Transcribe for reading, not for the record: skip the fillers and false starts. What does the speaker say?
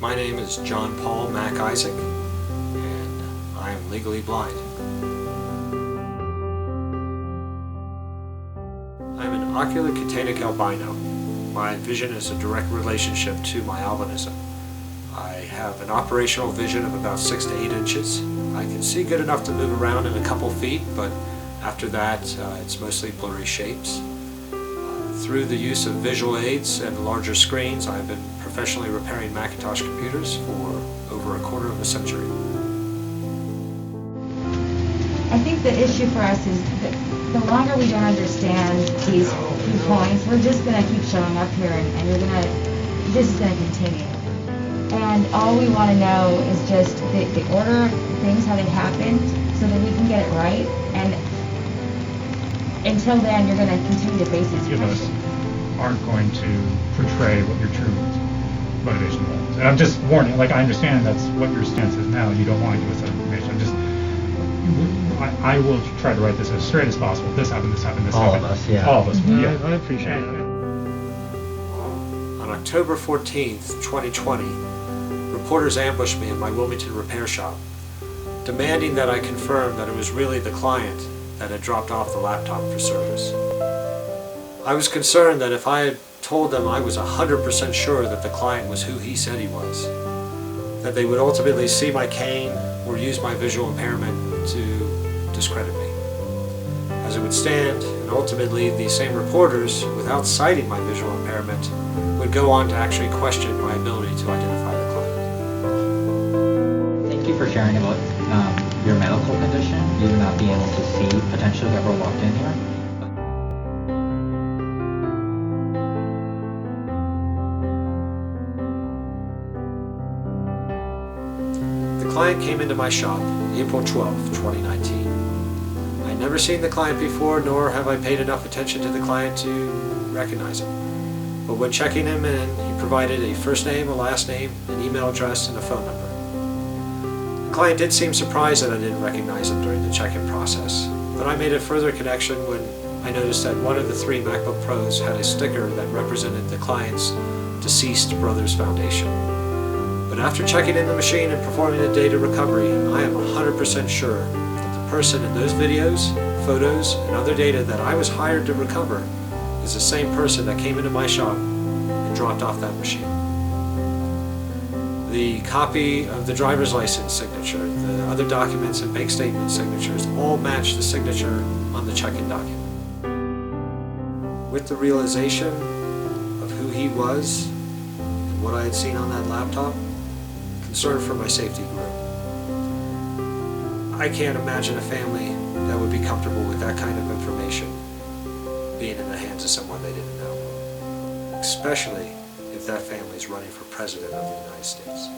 My name is John Paul Mac Isaac, and I am legally blind. I'm an oculocutaneous albino. My vision is a direct relationship to my albinism. I have an operational vision of about 6 to 8 inches. I can see good enough to move around in a couple feet, but after that it's mostly blurry shapes. Through the use of visual aids and larger screens, I've been professionally repairing Macintosh computers for over a quarter of a century. I think the issue for us is that the longer we don't understand these points, we're just going to keep showing up here and this is going to continue. And all we want to know is just the order of things, how they happened, so that we can get it right. And until then, you're going to continue to face these questions. Aren't going to portray what your true motivation was. And I'm just warning, like, I understand that's what your stance is now. You don't want to give us that information. I will try to write this as straight as possible. This happened, this happened, this happened. All of us, yeah. All of us, Mm-hmm. yeah. I appreciate it. On October 14th, 2020, reporters ambushed me in my Wilmington repair shop, demanding that I confirm that it was really the client that had dropped off the laptop for service. I was concerned that if I had told them I was 100% sure that the client was who he said he was, that they would ultimately see my cane or use my visual impairment to discredit me. As it would stand, and ultimately these same reporters, without citing my visual impairment, would go on to actually question my ability to identify the client. Thank you for sharing about your medical condition, you not being able to see potentially whoever walked in here. The client came into my shop April 12, 2019. I'd never seen the client before, nor have I paid enough attention to the client to recognize him. But when checking him in, he provided a first name, a last name, an email address, and a phone number. The client did seem surprised that I didn't recognize him during the check-in process, but I made a further connection when I noticed that one of the 3 MacBook Pros had a sticker that represented the client's deceased brother's foundation. But after checking in the machine and performing a data recovery, I am 100% sure that the person in those videos, photos, and other data that I was hired to recover is the same person that came into my shop and dropped off that machine. The copy of the driver's license signature, the other documents and bank statement signatures all match the signature on the check-in document. With the realization of who he was and what I had seen on that laptop, concern for my safety grew. I can't imagine a family that would be comfortable with that kind of information being in the hands of someone they didn't know, especially if that family is running for President of the United States.